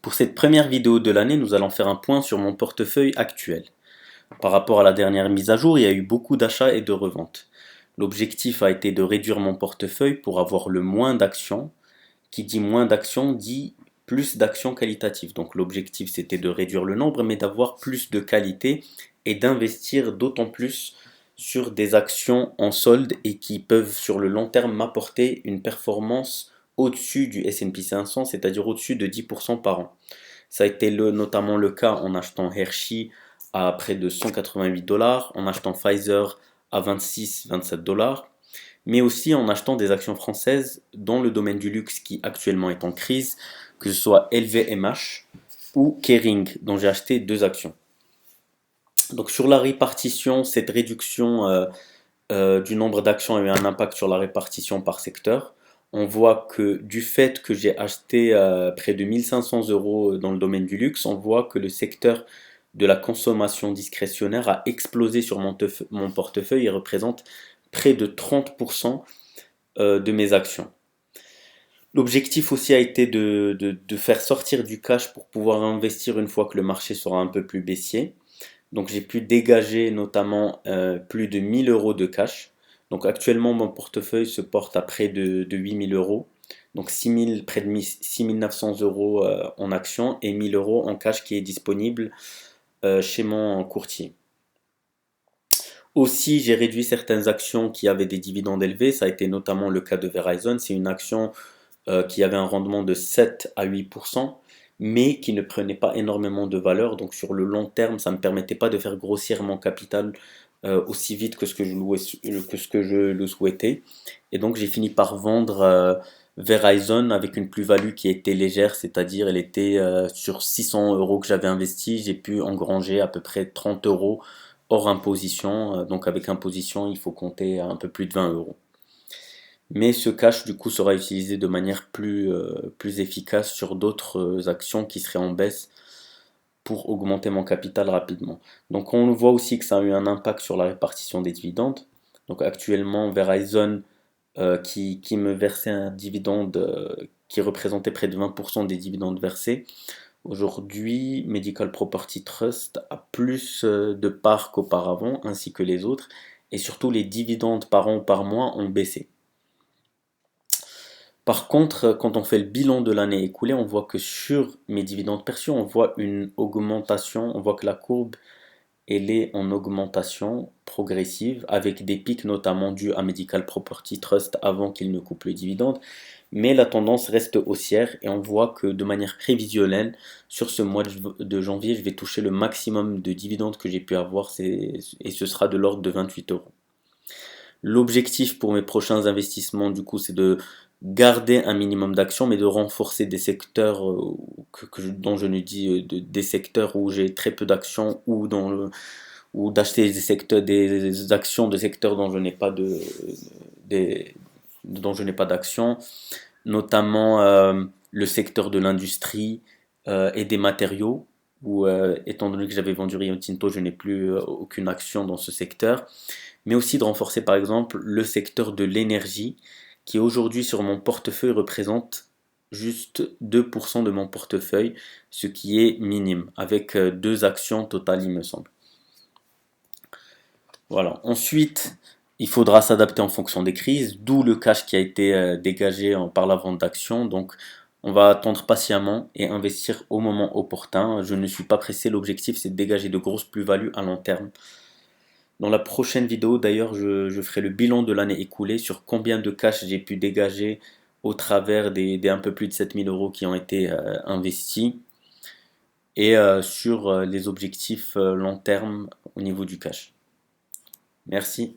Pour cette première vidéo de l'année, nous allons faire un point sur mon portefeuille actuel. Par rapport à la dernière mise à jour, il y a eu beaucoup d'achats et de reventes. L'objectif a été de réduire mon portefeuille pour avoir le moins d'actions. Qui dit moins d'actions dit plus d'actions qualitatives. Donc l'objectif c'était de réduire le nombre mais d'avoir plus de qualité et d'investir d'autant plus sur des actions en solde et qui peuvent sur le long terme m'apporter une performance au-dessus du S&P 500, c'est-à-dire au-dessus de 10% par an. Ça a été notamment le cas en achetant Hershey à près de 188 dollars, en achetant Pfizer à 26-27 dollars, mais aussi en achetant des actions françaises dans le domaine du luxe qui actuellement est en crise, que ce soit LVMH ou Kering, dont j'ai acheté deux actions. Donc sur la répartition, cette réduction du nombre d'actions a eu un impact sur la répartition par secteur. On voit que du fait que j'ai acheté près de 1500 euros dans le domaine du luxe, on voit que le secteur de la consommation discrétionnaire a explosé sur mon portefeuille et représente près de 30% de mes actions. L'objectif aussi a été de faire sortir du cash pour pouvoir investir une fois que le marché sera un peu plus baissier. Donc j'ai pu dégager notamment plus de 1000 euros de cash. Donc actuellement mon portefeuille se porte à près de 8000 euros. Donc 6000, près de 6900 euros en actions et 1000 euros en cash qui est disponible chez mon courtier. Aussi, j'ai réduit certaines actions qui avaient des dividendes élevés. Ça a été notamment le cas de Verizon. C'est une action qui avait un rendement de 7 à 8%, mais qui ne prenait pas énormément de valeur. Donc sur le long terme, ça ne me permettait pas de faire grossir mon capital aussi vite que ce que je le souhaitais. Et donc j'ai fini par vendre Verizon avec une plus-value qui était légère, c'est-à-dire elle était sur 600 euros que j'avais investi, j'ai pu engranger à peu près 30 euros hors imposition. Donc avec imposition, il faut compter un peu plus de 20 euros. Mais ce cash du coup sera utilisé de manière plus efficace sur d'autres actions qui seraient en baisse pour augmenter mon capital rapidement. Donc on voit aussi que ça a eu un impact sur la répartition des dividendes. Donc actuellement Verizon qui me versait un dividende qui représentait près de 20% des dividendes versés. Aujourd'hui, Medical Property Trust a plus de parts qu'auparavant, ainsi que les autres, et surtout les dividendes par an ou par mois ont baissé. Par contre, quand on fait le bilan de l'année écoulée, on voit que sur mes dividendes perçus, on voit une augmentation, on voit que la courbe elle est en augmentation progressive avec des pics notamment dus à Medical Property Trust avant qu'il ne coupe le dividende. Mais la tendance reste haussière et on voit que de manière prévisionnelle, sur ce mois de janvier, je vais toucher le maximum de dividendes que j'ai pu avoir et ce sera de l'ordre de 28 euros. L'objectif pour mes prochains investissements, du coup, c'est de garder un minimum d'actions, mais de renforcer des secteurs dont je ne dis des secteurs où j'ai très peu d'actions ou d'acheter des actions de secteurs dont je n'ai pas dont je n'ai pas d'actions, notamment le secteur de l'industrie et des matériaux. Où, étant donné que j'avais vendu Rio Tinto, je n'ai plus aucune action dans ce secteur, mais aussi de renforcer par exemple le secteur de l'énergie qui aujourd'hui sur mon portefeuille représente juste 2% de mon portefeuille, ce qui est minime, avec deux actions totales il me semble. Voilà. Ensuite, il faudra s'adapter en fonction des crises, d'où le cash qui a été dégagé par la vente d'actions. Donc, on va attendre patiemment et investir au moment opportun. Je ne suis pas pressé, l'objectif c'est de dégager de grosses plus-values à long terme. Dans la prochaine vidéo, d'ailleurs, je ferai le bilan de l'année écoulée sur combien de cash j'ai pu dégager au travers des un peu plus de 7000 euros qui ont été investis et sur les objectifs long terme au niveau du cash. Merci.